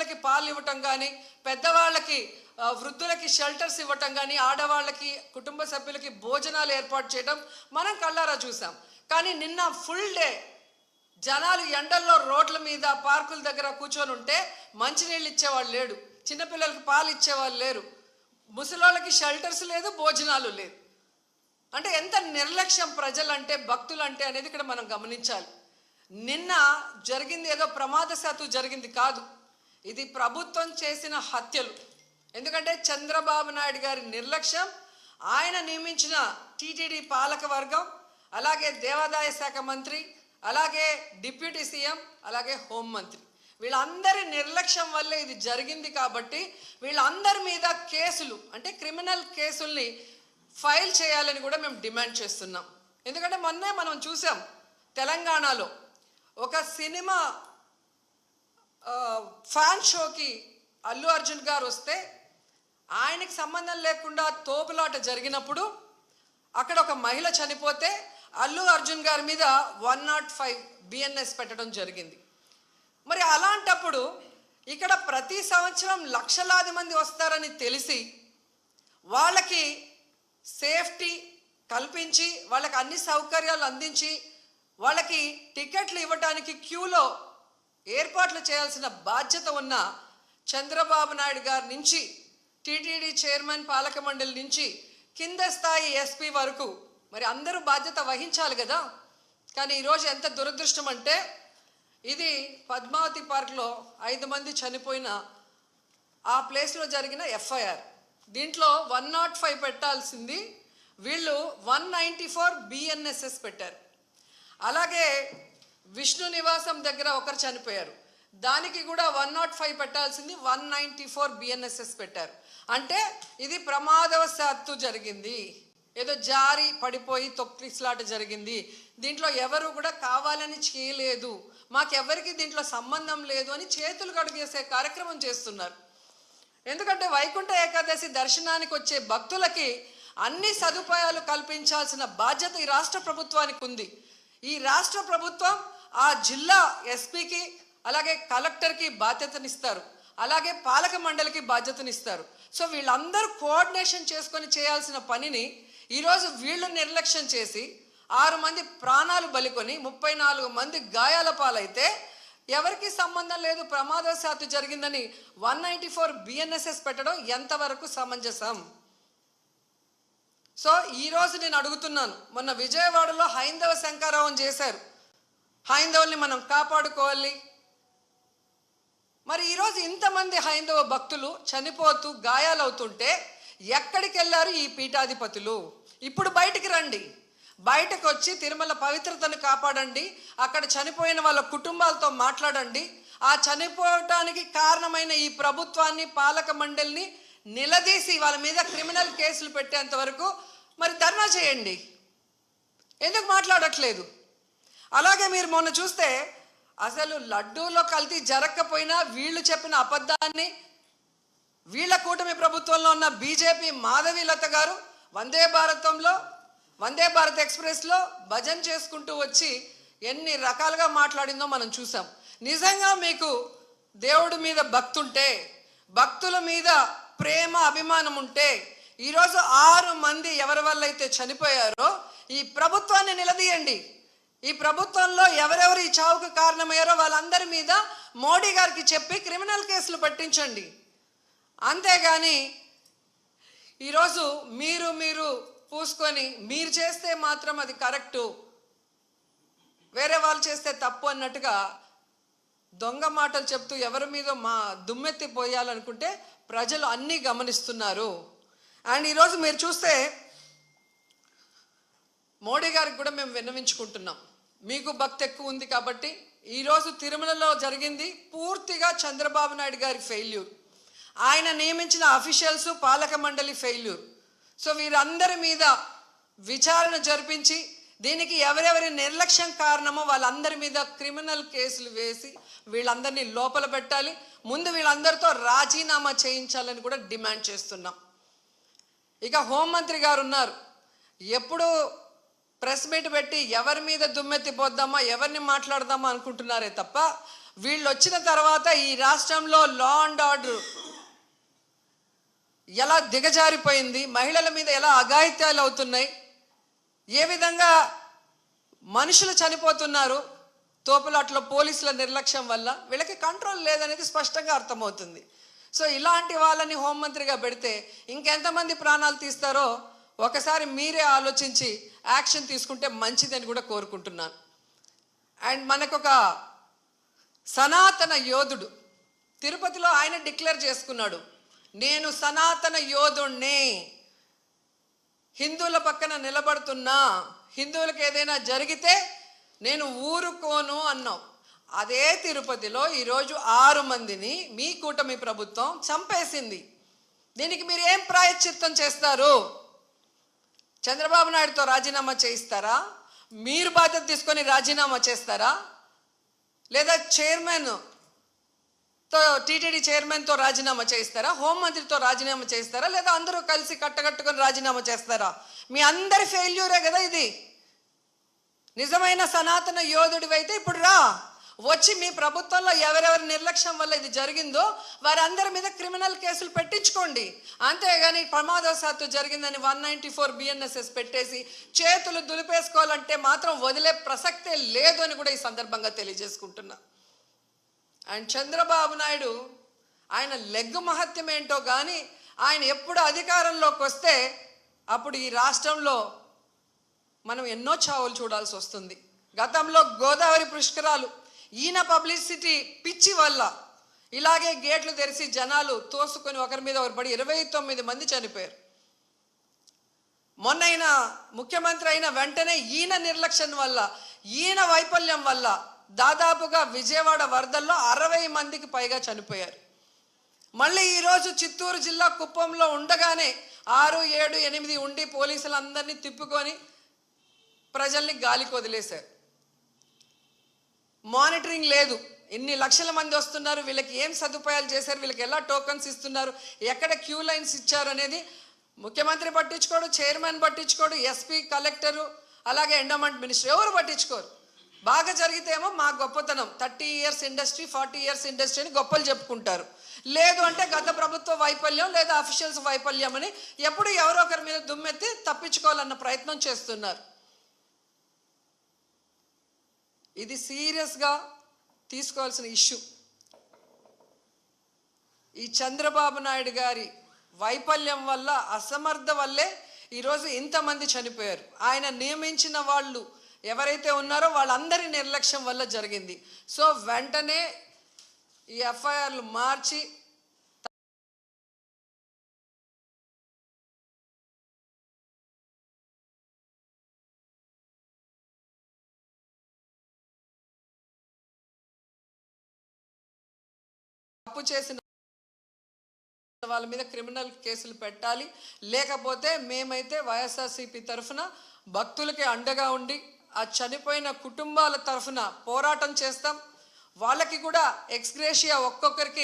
చిన్నపిల్లలకి పాలు ఇవ్వటం కానీ, పెద్దవాళ్ళకి వృద్ధులకి షెల్టర్స్ ఇవ్వటం కానీ, ఆడవాళ్ళకి కుటుంబ సభ్యులకి భోజనాలు ఏర్పాటు చేయడం మనం కళ్ళారా చూసాం. కానీ నిన్న ఫుల్ డే జనాలు ఎండల్లో రోడ్ల మీద పార్కుల దగ్గర కూర్చొని ఉంటే మంచినీళ్ళు ఇచ్చేవాళ్ళు లేడు, చిన్నపిల్లలకి పాలు ఇచ్చేవాళ్ళు లేరు, ముసలోళ్ళకి షెల్టర్స్ లేదు, భోజనాలు లేదు. అంటే ఎంత నిర్లక్ష్యం ప్రజలంటే, భక్తులంటే అనేది ఇక్కడ మనం గమనించాలి. నిన్న జరిగింది ఏదో ప్రమాదశాత్తు జరిగింది కాదు, ఇది ప్రభుత్వం చేసిన హత్యలు. ఎందుకంటే చంద్రబాబు నాయుడు గారి నిర్లక్ష్యం, ఆయన నియమించిన టీటీడీ పాలక వర్గం, అలాగే దేవాదాయ శాఖ మంత్రి, అలాగే డిప్యూటీ సీఎం, అలాగే హోంమంత్రి, వీళ్ళందరి నిర్లక్ష్యం వల్లే ఇది జరిగింది. కాబట్టి వీళ్ళందరి మీద కేసులు, అంటే క్రిమినల్ కేసుల్ని ఫైల్ చేయాలని కూడా మేము డిమాండ్ చేస్తున్నాం. ఎందుకంటే మొన్నే మనం చూసాం, తెలంగాణలో ఒక సినిమా ఫ్యాన్ షోకి అల్లు అర్జున్ గారు వస్తే ఆయనకి సంబంధం లేకుండా తోపులాట జరిగినప్పుడు అక్కడ ఒక మహిళ చనిపోతే అల్లు అర్జున్ గారి మీద 105 BNS పెట్టడం జరిగింది. మరి అలాంటప్పుడు ఇక్కడ ప్రతి సంవత్సరం లక్షలాది మంది వస్తారని తెలిసి వాళ్ళకి సేఫ్టీ కల్పించి, వాళ్ళకి అన్ని సౌకర్యాలు అందించి, వాళ్ళకి టికెట్లు ఇవ్వడానికి క్యూలో ఏర్పాట్లు చేయాల్సిన బాధ్యత ఉన్న చంద్రబాబు నాయుడు గారి నుంచి, టీటీడీ చైర్మన్, పాలక మండలి నుంచి కింద స్థాయి ఎస్పీ వరకు మరి అందరూ బాధ్యత వహించాలి కదా. కానీ ఈరోజు ఎంత దురదృష్టం అంటే, ఇది పద్మావతి పార్క్లో 5 మంది చనిపోయిన ఆ ప్లేస్లో జరిగిన FIR. దీంట్లో 105 పెట్టాల్సింది వీళ్ళు 194 BNSS పెట్టారు. అలాగే విష్ణు నివాసం దగ్గర ఒకరు చనిపోయారు, దానికి కూడా 105 పెట్టాల్సింది 194 BNSS పెట్టారు. అంటే ఇది ప్రమాదవశాత్తు జరిగింది, ఏదో జారి పడిపోయి తొక్కిసలాట జరిగింది, దీంట్లో ఎవరు కూడా కావాలని చేయలేదు, మాకెవరికి దీంట్లో సంబంధం లేదు అని చేతులు కడుగేసే కార్యక్రమం చేస్తున్నారు. ఎందుకంటే వైకుంఠ ఏకాదశి దర్శనానికి వచ్చే భక్తులకి అన్ని సదుపాయాలు కల్పించాల్సిన బాధ్యత ఈ రాష్ట్ర ప్రభుత్వానికి ఉంది. ఈ రాష్ట్ర ప్రభుత్వం ఆ జిల్లా ఎస్పీకి, అలాగే కలెక్టర్కి బాధ్యతనిస్తారు, అలాగే పాలక మండలికి బాధ్యతనిస్తారు. సో వీళ్ళందరూ కోఆర్డినేషన్ చేసుకొని చేయాల్సిన పనిని ఈరోజు వీళ్ళు నిర్లక్ష్యం చేసి 6 మంది ప్రాణాలు బలికొని 34 మంది గాయాల పాలైతే ఎవరికి సంబంధం లేదు, ప్రమాదవశాత్తు జరిగిందని 194 BNSS పెట్టడం ఎంతవరకు సమంజసం? సో ఈరోజు నేను అడుగుతున్నాను, మొన్న విజయవాడలో హైందవ శంకారావం చేశారు, హైందవుల్ని మనం కాపాడుకోవాలి. మరి ఈరోజు ఇంతమంది హైందవ భక్తులు చనిపోతూ గాయాలవుతుంటే ఎక్కడికి వెళ్ళారు ఈ పీఠాధిపతులు? ఇప్పుడు బయటికి రండి, బయటకు వచ్చి తిరుమల పవిత్రతను కాపాడండి, అక్కడ చనిపోయిన వాళ్ళ కుటుంబాలతో మాట్లాడండి, ఆ చనిపోవటానికి కారణమైన ఈ ప్రభుత్వాన్ని, పాలక మండలిని నిలదీసి వాళ్ళ మీద క్రిమినల్ కేసులు పెట్టేంత వరకు మరి ధర్నా చేయండి. ఎందుకు మాట్లాడట్లేదు? అలాగే మీరు మొన్న చూస్తే అసలు లడ్డూలో కల్తీ జరగకపోయినా వీళ్ళు చెప్పిన అబద్ధాన్ని వీళ్ళ కూటమి ప్రభుత్వంలో ఉన్న బీజేపీ మాధవీలత గారు వందే భారత్ ఎక్స్ప్రెస్లో భజన చేసుకుంటూ వచ్చి ఎన్ని రకాలుగా మాట్లాడిందో మనం చూసాం. నిజంగా మీకు దేవుడి మీద భక్తి ఉంటే, భక్తుల మీద ప్రేమ అభిమానం ఉంటే ఈరోజు 6 మంది ఎవరి వల్ల అయితే చనిపోయారో ఈ ప్రభుత్వాన్ని నిలదీయండి. ఈ ప్రభుత్వంలో ఎవరెవరు ఈ చావుకు కారణమయ్యారో వాళ్ళందరి మీద మోడీ గారికి చెప్పి క్రిమినల్ కేసులు పెట్టించండి. అంతేగాని ఈరోజు మీరు పూసుకొని మీరు చేస్తే మాత్రం అది కరెక్టు, వేరే వాళ్ళు చేస్తే తప్పు అన్నట్టుగా దొంగ మాటలు చెప్తూ ఎవరి మీద దుమ్మెత్తి పోయాలనుకుంటే ప్రజలు అన్నీ గమనిస్తున్నారు. అండ్ ఈరోజు మీరు చూస్తే మోడీ గారికి కూడా మేము విన్నవించుకుంటున్నాం, మీకు భక్తి ఎక్కువ ఉంది కాబట్టి ఈరోజు తిరుమలలో జరిగింది పూర్తిగా చంద్రబాబు నాయుడు గారి ఫెయిల్యూర్, ఆయన నియమించిన అఫీషియల్స్, పాలక మండలి ఫెయిల్యూర్. సో వీరందరి మీద విచారణ జరిపించి దీనికి ఎవరెవరి నిర్లక్ష్యం కారణమో వాళ్ళందరి మీద క్రిమినల్ కేసులు వేసి వీళ్ళందరినీ లోపల పెట్టాలి. ముందు వీళ్ళందరితో రాజీనామా చేయించాలని కూడా డిమాండ్ చేస్తున్నాం. ఇక హోంమంత్రి గారు ఉన్నారు, ఎప్పుడు ప్రెస్ మీట్ పెట్టి ఎవరి మీద దుమ్మెత్తి పోద్దామా, ఎవరిని మాట్లాడదామా అనుకుంటున్నారే తప్ప వీళ్ళు వచ్చిన తర్వాత ఈ రాష్ట్రంలో లా అండ్ ఆర్డర్ ఎలా దిగజారిపోయింది, మహిళల మీద ఎలా అఘాయిత్యాలు అవుతున్నాయి, ఏ విధంగా మనుషులు చనిపోతున్నారు తోపులాట్లో పోలీసుల నిర్లక్ష్యం వల్ల, వీళ్ళకి కంట్రోల్ లేదనేది స్పష్టంగా అర్థమవుతుంది. సో ఇలాంటి వాళ్ళని హోంమంత్రిగా పెడితే ఇంకెంతమంది ప్రాణాలు తీస్తారో ఒకసారి మీరే ఆలోచించి యాక్షన్ తీసుకుంటే మంచిదని కూడా కోరుకుంటున్నాను. అండ్ మనకొక సనాతన యోధుడు తిరుపతిలో ఆయన డిక్లేర్ చేసుకున్నాడు, నేను సనాతన యోధుణ్ణి, హిందువుల పక్కన నిలబడుతున్నా, హిందువులకు ఏదైనా జరిగితే నేను ఊరుకోను అన్నాం. అదే తిరుపతిలో ఈరోజు 6 మందిని మీ కూటమి ప్రభుత్వం చంపేసింది. దీనికి మీరు ఏం ప్రాయశ్చిత్తం చేస్తారు? చంద్రబాబు నాయుడుతో రాజీనామా చేయిస్తారా? మీరు బాధ్యత తీసుకొని రాజీనామా చేస్తారా? లేదా టీటీడీ చైర్మన్తో రాజీనామా చేయిస్తారా? హోంమంత్రితో రాజీనామా చేయిస్తారా? లేదా అందరూ కలిసి కట్టగట్టుకొని రాజీనామా చేస్తారా? మీ అందరి ఫెయిల్యూరే కదా ఇది. నిజమైన సనాతన యోధుడివైతే ఇప్పుడు రా, వచ్చి మీ ప్రభుత్వంలో ఎవరెవరి నిర్లక్ష్యం వల్ల ఇది జరిగిందో వారందరి మీద క్రిమినల్ కేసులు పెట్టించుకోండి. అంతేగాని ప్రమాదవశాత్తు జరిగిందని 194 BNSS పెట్టేసి చేతులు దులిపేసుకోవాలంటే మాత్రం వదిలే ప్రసక్తే లేదు అని కూడా ఈ సందర్భంగా తెలియజేసుకుంటున్నా. అండ్ చంద్రబాబు నాయుడు ఆయన లెగ్గు మహత్యం ఏంటో కానీ ఆయన ఎప్పుడు అధికారంలోకి వస్తే అప్పుడు ఈ రాష్ట్రంలో మనం ఎన్నో చావులు చూడాల్సి వస్తుంది. గతంలో గోదావరి పుష్కరాలు ఈయన పబ్లిసిటీ పిచ్చి వల్ల ఇలాగే గేట్లు తెరిచి జనాలు తోసుకొని ఒకరి మీద ఒకరు పడి 29 మంది చనిపోయారు. మొన్న ముఖ్యమంత్రి అయిన వెంటనే ఈయన నిర్లక్ష్యం వల్ల, ఈయన వైఫల్యం వల్ల దాదాపుగా విజయవాడ వరదల్లో 60 మందికి పైగా చనిపోయారు. మళ్ళీ ఈరోజు చిత్తూరు జిల్లా కుప్పంలో ఉండగానే 6, 7, 8 ఉండి పోలీసులందరినీ తిప్పుకొని ప్రజల్ని గాలికి వదిలేశారు. మానిటరింగ్ లేదు. ఎన్ని లక్షల మంది వస్తున్నారు, వీళ్ళకి ఏం సదుపాయాలు చేశారు, వీళ్ళకి ఎలా టోకన్స్ ఇస్తున్నారు, ఎక్కడ క్యూ లైన్స్ ఇచ్చారు అనేది ముఖ్యమంత్రి పట్టించుకోడు, చైర్మన్ పట్టించుకోడు, ఎస్పీ, కలెక్టరు, అలాగే ఎండోమెంట్ మినిస్టర్ ఎవరు పట్టించుకోరు. బాగా జరిగితేమో మా గొప్పతనం 30 years ఇండస్ట్రీ, 40 years ఇండస్ట్రీ అని గొప్పలు చెప్పుకుంటారు. లేదు అంటే గత ప్రభుత్వ వైఫల్యం లేదా అఫీషియల్స్ వైఫల్యం అని ఎప్పుడు ఎవరో ఒకరి మీద దుమ్మెత్తి తప్పించుకోవాలన్న ప్రయత్నం చేస్తున్నారు. ఇది సీరియస్గా తీసుకోవాల్సిన ఇష్యూ. ఈ చంద్రబాబు నాయుడు గారి వైఫల్యం వల్ల, అసమర్థ వల్లే ఈరోజు ఇంతమంది చనిపోయారు. ఆయన నియమించిన వాళ్ళు ఎవరైతే ఉన్నారో వాళ్ళందరి నిర్లక్ష్యం వల్ల జరిగింది. సో వెంటనే ఈ ఎఫ్ఐఆర్లు మార్చి తప్పు చేసిన వాళ్ళ మీద క్రిమినల్ కేసులు పెట్టాలి. లేకపోతే మేమైతే వైఎస్ఆర్సీపీ తరఫున భక్తులకి అండగా ఉండి ఆ చనిపోయిన కుటుంబాల తరఫున పోరాటం చేస్తాం. వాళ్ళకి కూడా ఎక్స్గ్రేషియా ఒక్కొక్కరికి